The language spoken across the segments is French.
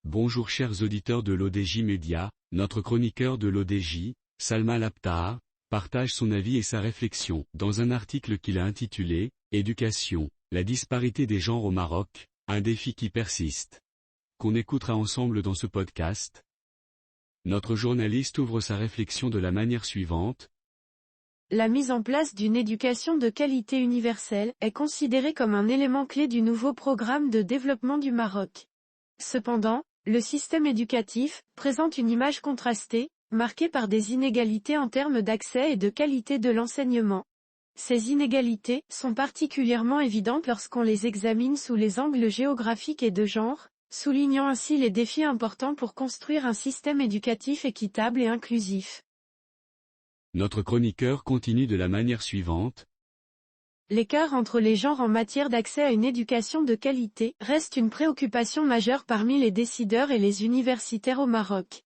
Bonjour chers auditeurs de l'ODJ Média, notre chroniqueur de l'ODJ, Salma Labtar, partage son avis et sa réflexion dans un article qu'il a intitulé « Éducation, la disparité des genres au Maroc, un défi qui persiste », qu'on écoutera ensemble dans ce podcast. Notre journaliste ouvre sa réflexion de la manière suivante. La mise en place d'une éducation de qualité universelle est considérée comme un élément clé du nouveau programme de développement du Maroc. Cependant, le système éducatif présente une image contrastée, marquée par des inégalités en termes d'accès et de qualité de l'enseignement. Ces inégalités sont particulièrement évidentes lorsqu'on les examine sous les angles géographiques et de genre, soulignant ainsi les défis importants pour construire un système éducatif équitable et inclusif. Notre chroniqueur continue de la manière suivante. L'écart entre les genres en matière d'accès à une éducation de qualité reste une préoccupation majeure parmi les décideurs et les universitaires au Maroc.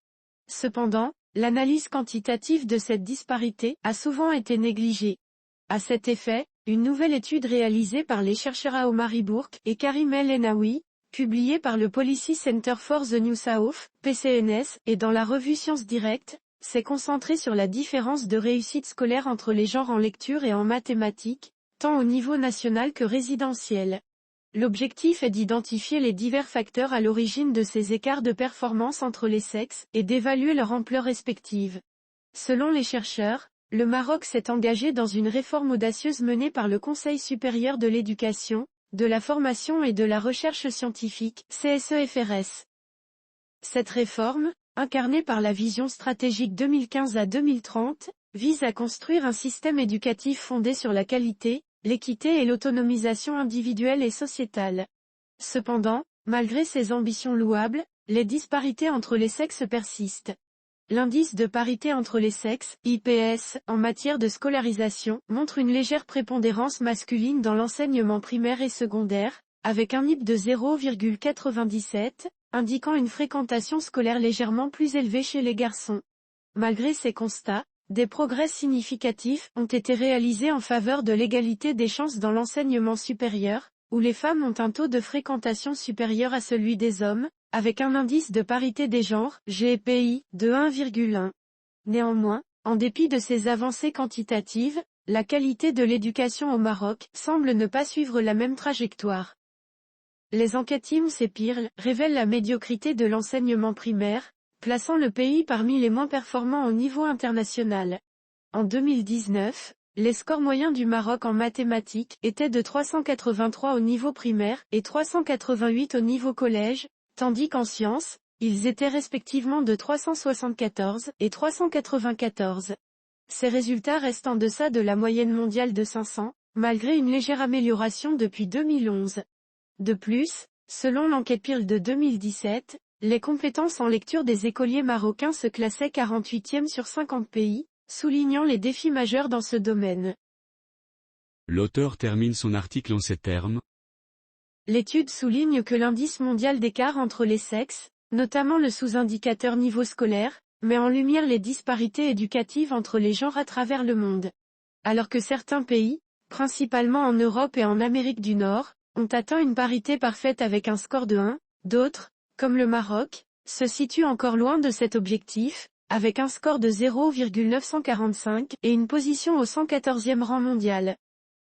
Cependant, l'analyse quantitative de cette disparité a souvent été négligée. À cet effet, une nouvelle étude réalisée par les chercheurs Omar Ibourk et Karim El Enaoui, publiée par le Policy Center for the New South, PCNS, et dans la revue Sciences Direct, s'est concentrée sur la différence de réussite scolaire entre les genres en lecture et en mathématiques, tant au niveau national que résidentiel. L'objectif est d'identifier les divers facteurs à l'origine de ces écarts de performance entre les sexes et d'évaluer leur ampleur respective. Selon les chercheurs, le Maroc s'est engagé dans une réforme audacieuse menée par le Conseil supérieur de l'éducation, de la formation et de la recherche scientifique, CSEFRS. Cette réforme, incarnée par la vision stratégique 2015 à 2030, vise à construire un système éducatif fondé sur la qualité, l'équité et l'autonomisation individuelle et sociétale. Cependant, malgré ces ambitions louables, les disparités entre les sexes persistent. L'indice de parité entre les sexes, IPS, en matière de scolarisation, montre une légère prépondérance masculine dans l'enseignement primaire et secondaire, avec un IP de 0,97, indiquant une fréquentation scolaire légèrement plus élevée chez les garçons. Malgré ces constats, des progrès significatifs ont été réalisés en faveur de l'égalité des chances dans l'enseignement supérieur, où les femmes ont un taux de fréquentation supérieur à celui des hommes, avec un indice de parité des genres, GPI, de 1,1. Néanmoins, en dépit de ces avancées quantitatives, la qualité de l'éducation au Maroc semble ne pas suivre la même trajectoire. Les enquêtes IMSS et PIRL révèlent la médiocrité de l'enseignement primaire, plaçant le pays parmi les moins performants au niveau international. En 2019, les scores moyens du Maroc en mathématiques étaient de 383 au niveau primaire et 388 au niveau collège, tandis qu'en sciences, ils étaient respectivement de 374 et 394. Ces résultats restent en deçà de la moyenne mondiale de 500, malgré une légère amélioration depuis 2011. De plus, selon l'enquête PIRL de 2017, les compétences en lecture des écoliers marocains se classaient 48e sur 50 pays, soulignant les défis majeurs dans ce domaine. L'auteur termine son article en ces termes. L'étude souligne que l'indice mondial d'écart entre les sexes, notamment le sous-indicateur niveau scolaire, met en lumière les disparités éducatives entre les genres à travers le monde. Alors que certains pays, principalement en Europe et en Amérique du Nord, ont atteint une parité parfaite avec un score de 1, d'autres, comme le Maroc, se situent encore loin de cet objectif, avec un score de 0,945 et une position au 114e rang mondial.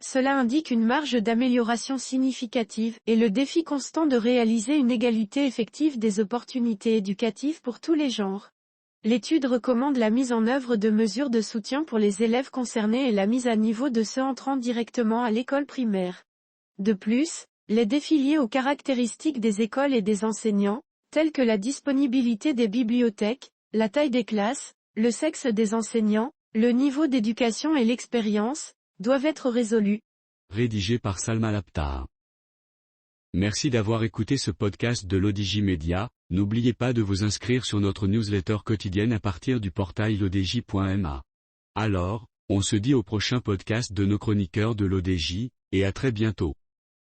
Cela indique une marge d'amélioration significative et le défi constant de réaliser une égalité effective des opportunités éducatives pour tous les genres. L'étude recommande la mise en œuvre de mesures de soutien pour les élèves concernés et la mise à niveau de ceux entrant directement à l'école primaire. De plus, les défis liés aux caractéristiques des écoles et des enseignants, tels que la disponibilité des bibliothèques, la taille des classes, le sexe des enseignants, le niveau d'éducation et l'expérience, doivent être résolus. Rédigé par Salma Labtar. Merci d'avoir écouté ce podcast de l'ODJ Média. N'oubliez pas de vous inscrire sur notre newsletter quotidienne à partir du portail lodj.ma. Alors, on se dit au prochain podcast de nos chroniqueurs de l'ODJ, et à très bientôt.